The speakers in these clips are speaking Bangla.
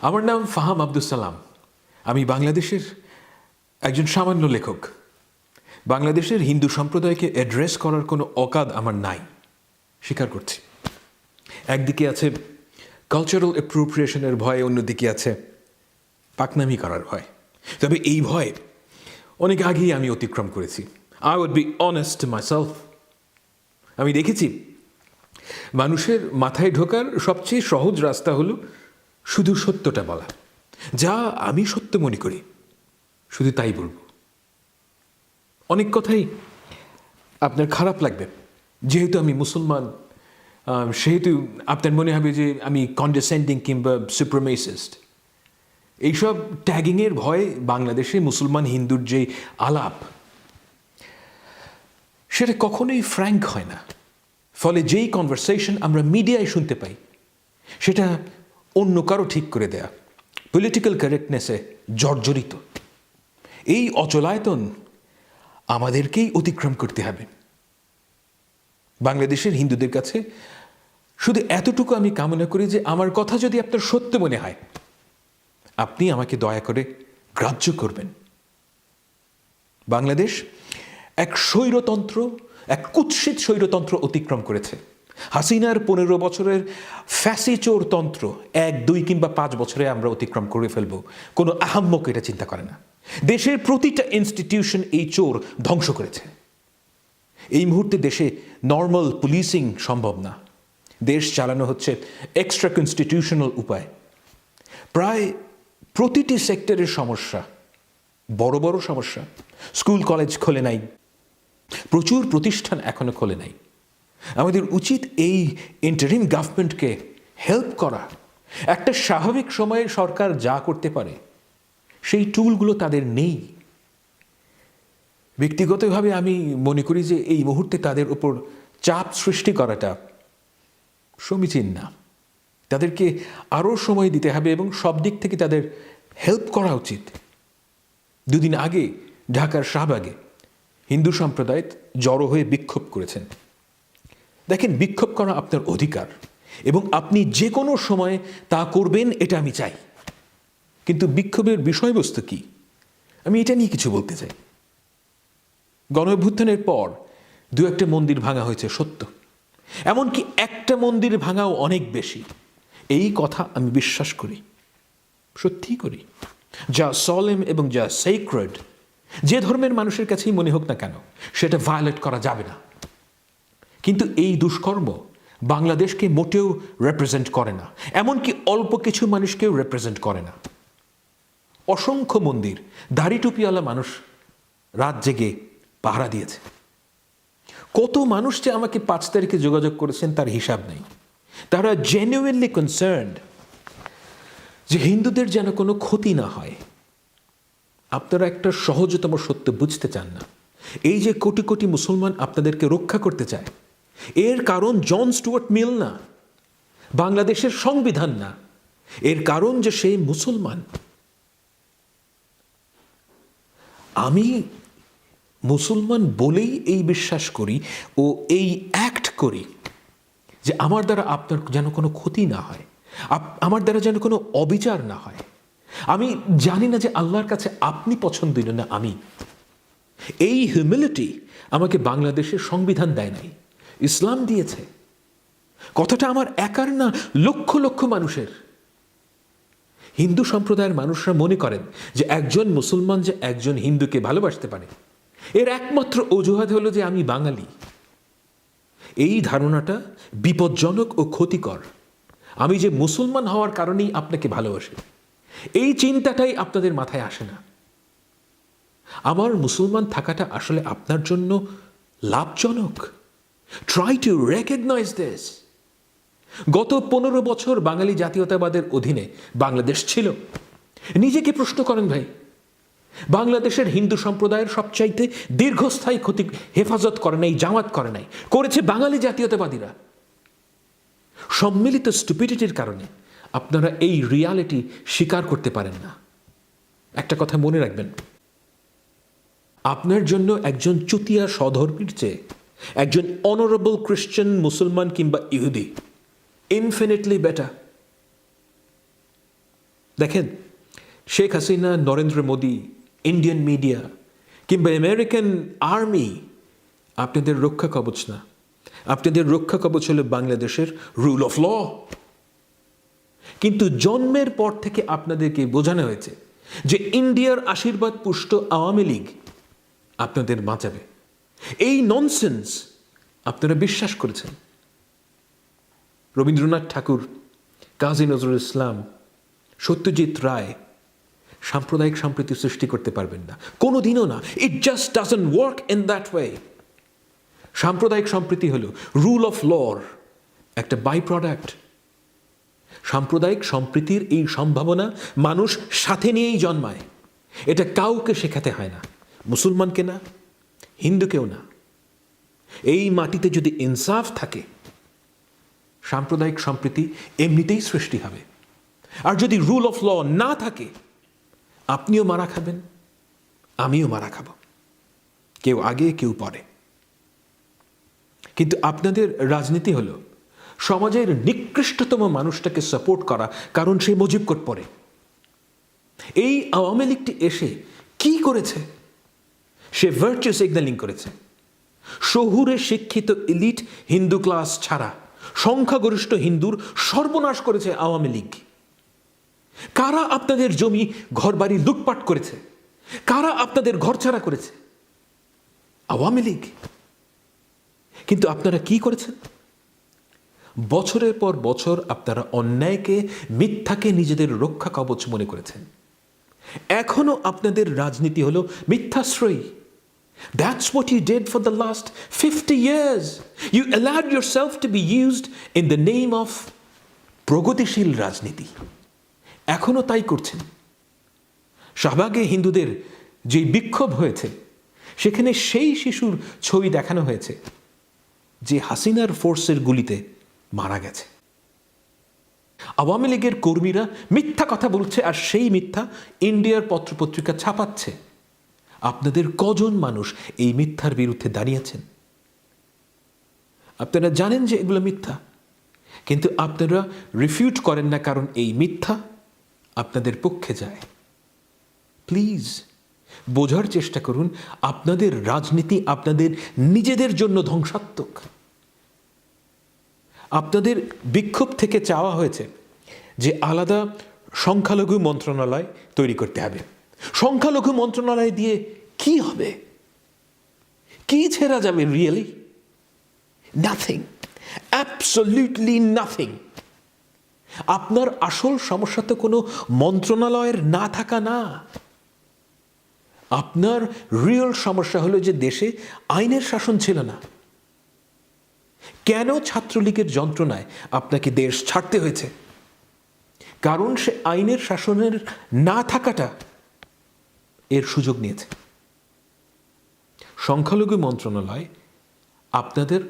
আমার নাম ফাহাম আব্দুল সালাম। আমি বাংলাদেশের একজন সামান্য লেখক। বাংলাদেশের হিন্দু সম্প্রদায়কে অ্যাড্রেস করার কোনো অকাদ আমার নাই, স্বীকার করছি। একদিকে আছে কালচারাল অ্যাপ্রোপ্রিয়েশনের ভয়, অন্যদিকে আছে পাকনামি করার ভয়। তবে এই ভয় অনেক আগেই আমি অতিক্রম করেছি। I would be honest myself. আমি দেখেছি মানুষের মাথায় ঢোকার সবচেয়ে সহজ রাস্তা হলো শুধু সত্যটা বলা। যা আমি সত্য মনে করি শুধু তাই বলবো। অনেক কথাই আপনার খারাপ লাগবে, যেহেতু আমি মুসলমান সেহেতু আপনার মনে হবে যে আমি কন্ডেসেন্ডিং কিংবা সুপ্রিমেসিস্ট। এইসব ট্যাগিংয়ের ভয়ে বাংলাদেশে মুসলমান হিন্দুর যে আলাপ, সেটা কখনোই ফ্র্যাঙ্ক হয় না। ফলে যেই কনভারসেশন আমরা মিডিয়ায় শুনতে পাই সেটা অন্য কারো ঠিক করে দেয়া, পলিটিক্যাল কারেক্টনেসে জর্জরিত। এই অচলায়তন আমাদেরকেই অতিক্রম করতে হবে। বাংলাদেশের হিন্দুদের কাছে শুধু এতটুকু আমি কামনা করি যে আমার কথা যদি আপনার সত্য মনে হয়, আপনি আমাকে দয়া করে গ্রাহ্য করবেন। বাংলাদেশ এক স্বৈরতন্ত্র, এক কুৎসিত স্বৈরতন্ত্র অতিক্রম করেছে। হাসিনার 15 বছরের ফ্যাসিচোর তন্ত্র 1, 2 কিংবা 5 বছরে আমরা অতিক্রম করে ফেলব, কোনো আহাম্মক এটা চিন্তা করে না। দেশের প্রতিটা ইনস্টিটিউশন এই চোর ধ্বংস করেছে। এই মুহূর্তে দেশে নর্মাল পুলিশিং সম্ভব না। দেশ চালানো হচ্ছে এক্সট্রা কনস্টিটিউশনাল উপায়। প্রায় প্রতিটি সেক্টরের সমস্যা, বড় বড় সমস্যা। স্কুল কলেজ খোলে নাই, প্রচুর প্রতিষ্ঠান এখনো খোলে নাই। আমাদের উচিত এই ইন্টারিম গভর্নমেন্টকে হেল্প করা। একটা স্বাভাবিক সময়ে সরকার যা করতে পারে সেই টুলগুলো তাদের নেই। ব্যক্তিগতভাবে আমি মনে করি যে এই মুহূর্তে তাদের উপর চাপ সৃষ্টি করাটা সমীচীন না। তাদেরকে আরও সময় দিতে হবে এবং সব দিক থেকে তাদের হেল্প করা উচিত। 2 দিন আগে ঢাকার শাহবাগে হিন্দু সম্প্রদায় জড়ো হয়ে বিক্ষোভ করেছেন। দেখেন, বিক্ষোভ করা আপনার অধিকার এবং আপনি যে কোনো সময় তা করবেন, এটা আমি চাই। কিন্তু বিক্ষোভের বিষয়বস্তু কি, আমি এটা নিয়ে কিছু বলতে চাই। গণঅভ্যুত্থানের পর 2-1টা মন্দির ভাঙা হয়েছে সত্য, এমনকি একটা মন্দির ভাঙাও অনেক বেশি। এই কথা আমি বিশ্বাস করি, সত্যিই করি। যা সলেম এবং যা সেক্রেড, যে ধর্মের মানুষের কাছেই মনে হোক না কেন, সেটা ভায়োলেট করা যাবে না। কিন্তু এই দুষ্কর্ম বাংলাদেশকে মোটেও রিপ্রেজেন্ট করে না, এমনকি অল্প কিছু মানুষকেও রিপ্রেজেন্ট করে না। অসংখ্য মন্দির দাড়ি টুপিওয়ালা মানুষ রাত জেগে পাহারা দিয়েছে। কত মানুষ যে আমাকে 5 তারিখে যোগাযোগ করেছেন তার হিসাব নেই। তারা জেনুইনলি কনসার্নড যে হিন্দুদের যেন কোনো ক্ষতি না হয়। আপনারা একটা সহজতম সত্য বুঝতে চান না। এই যে কোটি কোটি মুসলমান আপনাদেরকে রক্ষা করতে চায়, এর কারণ জন স্টুয়ার্ট মিল না, বাংলাদেশের সংবিধান না। এর কারণ যে সে মুসলমান। আমি মুসলমান বলেই এই বিশ্বাস করি ও এই অ্যাক্ট করি যে আমার দ্বারা আপনার যেন কোনো ক্ষতি না হয়, আমার দ্বারা যেন কোনো অবিচার না হয়। আমি জানি না যে আল্লাহর কাছে আপনি পছন্দনীয় না আমি। এই হিউমিলিটি আমাকে বাংলাদেশের সংবিধান দেয় নাই, ইসলাম দিয়েছে। কথাটা আমার একার না, লক্ষ লক্ষ মানুষের। হিন্দু সম্প্রদায়ের মানুষরা মনে করেন যে একজন মুসলমান যে একজন হিন্দুকে ভালোবাসতে পারে, এর একমাত্র অজুহাত হলো যে আমি বাঙালি। এই ধারণাটা বিপজ্জনক ও ক্ষতিকর। আমি যে মুসলমান হওয়ার কারণেই আপনাকে ভালোবাসি, এই চিন্তাটাই আপনাদের মাথায় আসে না। আমার মুসলমান থাকাটা আসলে আপনার জন্য লাভজনক। Try to recognise this. গত 15 বছর বাঙালি জাতীয়তাবাদের অধীনে বাংলাদেশ ছিল। নিজেকে প্রশ্ন করেন ভাই, বাংলাদেশের হিন্দু সম্প্রদায়ের সবচাইতে দীর্ঘস্থায়ী ক্ষতি হেফাজত করে নাই, জামাত করে নাই, করেছে বাঙালি জাতীয়তাবাদীরা। সম্মিলিত স্টুপিডিটির কারণে আপনারা এই রিয়ালিটি স্বীকার করতে পারেন না। একটা কথা মনে রাখবেন, আপনার জন্য একজন চুতিয়া সধর্মীর চেয়ে একজন অনারেবল খ্রিস্টান, মুসলমান কিংবা ইহুদি ইনফিনিটলি বেটার। দেখেন, শেখ হাসিনা, নরেন্দ্র মোদী, ইন্ডিয়ান মিডিয়া কিংবা আমেরিকান আর্মি আপনাদের রক্ষা কবচ না। আপনাদের রক্ষা কবচ হলো বাংলাদেশের রুল অফ ল। কিন্তু জন্মের পর থেকে আপনাদেরকে বোঝানো হয়েছে যে ইন্ডিয়ার আশীর্বাদ পুষ্ট আওয়ামী লীগ আপনাদের বাঁচাবে। এই ননসেন্স আপনারা বিশ্বাস করেছেন। রবীন্দ্রনাথ ঠাকুর, কাজী নজরুল ইসলাম, সত্যজিৎ রায় সাম্প্রদায়িক সম্প্রীতি সৃষ্টি করতে পারবেন না, কোনোদিনও না। It just doesn't work in that way. সাম্প্রদায়িক সম্প্রীতি হলো রুল অফ লর একটা বাই প্রোডাক্ট। সাম্প্রদায়িক সম্প্রীতির এই সম্ভাবনা মানুষ সাথে নিয়েই জন্মায়। এটা কাউকে শেখাতে হয় না, মুসলমানকে না, হিন্দুকেও না। এই মাটিতে যদি ইনসাফ থাকে, সাম্প্রদায়িক সম্প্রীতি এমনিতেই সৃষ্টি হবে। আর যদি রুল অফ ল না থাকে, আপনিও মারা খাবেন, আমিও মারা খাব, কেউ আগে কেউ পরে। কিন্তু আপনাদের রাজনীতি হলো সমাজের নিকৃষ্টতম মানুষটাকে সাপোর্ট করা, কারণ সে মুজিব কোড পড়ে। এই আওয়ামী লীগটি এসে কি করেছে? সে ভার্চু সিগন্যালিং করেছে। শহুরে শিক্ষিত ইলিট হিন্দু ক্লাস ছাড়া সংখ্যাগরিষ্ঠ হিন্দুর সর্বনাশ করেছে আওয়ামী লীগ। কারা আপনাদের জমি ঘরবাড়ি লুটপাট করেছে? কারা আপনাদের ঘরছাড়া করেছে? আওয়ামী লীগ। কিন্তু আপনারা কি করেছেন? বছরের পর বছর আপনারা অন্যায়কে, মিথ্যাকে নিজেদের রক্ষা কবচ মনে করেছেন। এখনো আপনাদের রাজনীতি হলো মিথ্যাশ্রয়ী। That's what you did for the last 50 years. You allowed yourself to be used in the name of প্রগতিশীল রাজনীতি। এখনো তাই করছেন। শাহবাগে হিন্দুদের যে বিক্ষোভ হয়েছে, সেখানে সেই শিশুর ছবি দেখানো হয়েছে যে হাসিনার ফোর্সের গুলিতে মারা গেছে। আওয়ামী লীগের কর্মীরা মিথ্যা কথা বলছে, আর সেই মিথ্যা ইন্ডিয়ার পত্রপত্রিকা ছাপাচ্ছে। আপনাদের কজন মানুষ এই মিথ্যার বিরুদ্ধে দাঁড়িয়েছেন? আপনারা জানেন যে এগুলো মিথ্যা, কিন্তু আপনারা রিফিউট করেন না, কারণ এই মিথ্যা আপনাদের পক্ষে যায়। প্লিজ বোঝার চেষ্টা করুন, আপনাদের রাজনীতি আপনাদের নিজেদের জন্য ধ্বংসাত্মক। আপনাদের বিক্ষোভ থেকে চাওয়া হয়েছে যে আলাদা সংখ্যালঘু মন্ত্রণালয় তৈরি করতে হবে। সংখ্যালঘু মন্ত্রণালয় দিয়ে কি হবে? কি ছেড়া যাবে? Really nothing, absolutely nothing. আপনার আসল সমস্যা তো কোনো মন্ত্রণালয়ের না থাকা না। আপনার রিয়েল সমস্যা হলো যে দেশে আইনের শাসন ছিল না। কেন ছাত্রলীগের যন্ত্রণায় আপনাকে দেশ ছাড়তে হয়েছে? কারণ সে আইনের শাসনের না থাকাটা এর সুযোগ নিয়েছে। সংখ্যালঘু মন্ত্রণালয় আপনাদের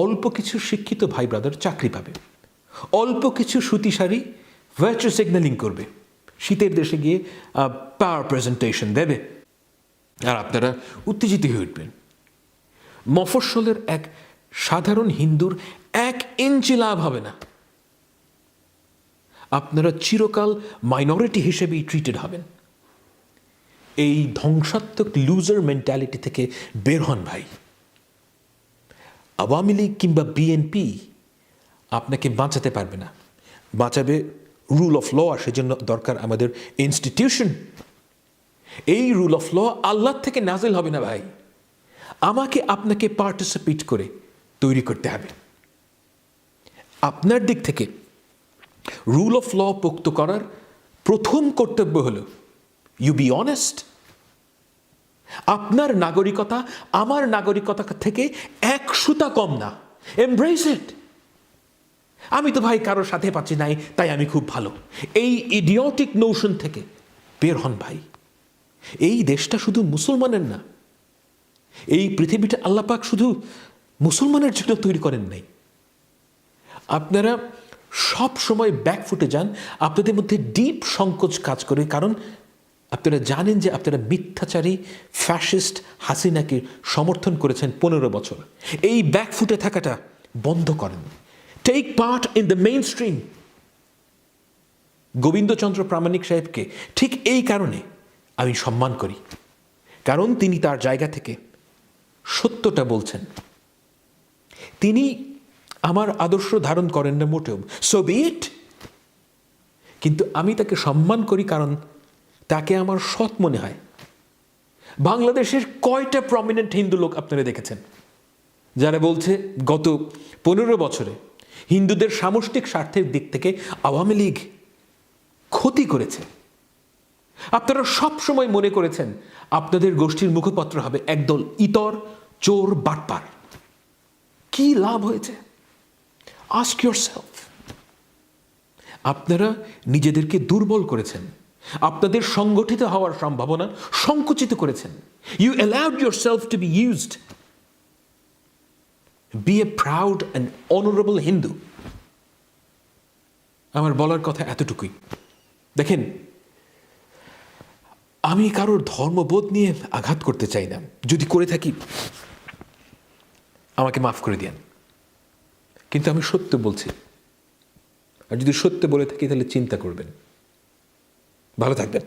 অল্প কিছু শিক্ষিত ভাই ব্রাদার চাকরি পাবে, অল্প কিছু সুতিশাড়ি ভার্চু সিগন্যালিং করবে, শীতের দেশে গিয়ে পাওয়ার প্রেজেন্টেশন দেবে, আর আপনারা উত্তেজিত হয়ে উঠবেন। মফস্বলের এক সাধারণ হিন্দুর 1 ইঞ্চি লাভ হবে না। আপনারা চিরকাল মাইনরিটি হিসেবেই ট্রিটেড হবেন। এই ধ্বংসাত্মক লুজার মেন্টালিটি থেকে বের হন ভাই। আওয়ামী লীগ কিংবা বিএনপি আপনাকে বাঁচাতে পারবে না। বাঁচাবে রুল অফ ল, আর সেজন্য দরকার আমাদের ইনস্টিটিউশন। এই রুল অফ ল আল্লাহ থেকে নাজিল হবে না ভাই, আমাকে আপনাকে পার্টিসিপেট করে তৈরি করতে হবে। আপনার দিক থেকে রুল অফ ল পোক্ত করার প্রথম কর্তব্য হলো ইউ বি অনেস্ট। আপনার নাগরিকতা আমার নাগরিকতা থেকে 1 সুতা কম না। এমব্রেস ইট। আমি তো ভাই কারোর সাথে পাচ্ছি নাই, তাই আমি খুব ভালো। এই ইডিওটিক নোশন থেকে বের হন ভাই। এই দেশটা শুধু মুসলমানের না, এই পৃথিবীটা আল্লাহ পাক শুধু মুসলমানের জন্য তৈরি করেন নাই। আপনারা সব সময় ব্যাকফুটে যান, আপনাদের মধ্যে ডিপ সংকোচ কাজ করে, কারণ আপনারা জানেন যে আপনারা মিথ্যাচারী ফ্যাসিস্ট হাসিনাকে সমর্থন করেছেন 15 বছর। এই ব্যাকফুটে থাকাটা বন্ধ করেন। Take part in the mainstream. Gobindachandra Pramanik সাহেবকে ঠিক এই কারণে আমি সম্মান করি, কারণ তিনি তার জায়গা থেকে সত্যটা বলছেন। তিনি আমার আদর্শ ধারণ করেন না মোটেও, সো বি ইট, কিন্তু আমি তাকে সম্মান করি কারণ তাকে আমার সৎ মনে হয়। বাংলাদেশের কয়টা প্রমিনেন্ট হিন্দু লোক আপনারা দেখেছেন যারা বলছে গত 15 বছরে হিন্দুদের সামষ্টিক স্বার্থের দিক থেকে আওয়ামী লীগ ক্ষতি করেছে? আপনারা সব সময় মনে করেছেন আপনাদের গোষ্ঠীর মুখপত্র হবে একদল ইতর, চোর, বাটপার। কি লাভ হয়েছে? Ask yourself. আপনারা নিজেদেরকে দুর্বল করেছেন, আপনাদের সংগঠিত হওয়ার সম্ভাবনা সংকুচিত করেছেন। You allowed yourself to be used. Be a proud and honourable Hindu. আমার বলার কথা এতটুকুই। দেখেন, আমি কারোর ধর্মবোধ নিয়ে আঘাত করতে চাই না, যদি করে থাকি আমাকে মাফ করে দিন, কিন্তু আমি সত্য বলছি। আর যদি সত্য বলে থাকি তাহলে চিন্তা করবেন। ভালো থাকবেন।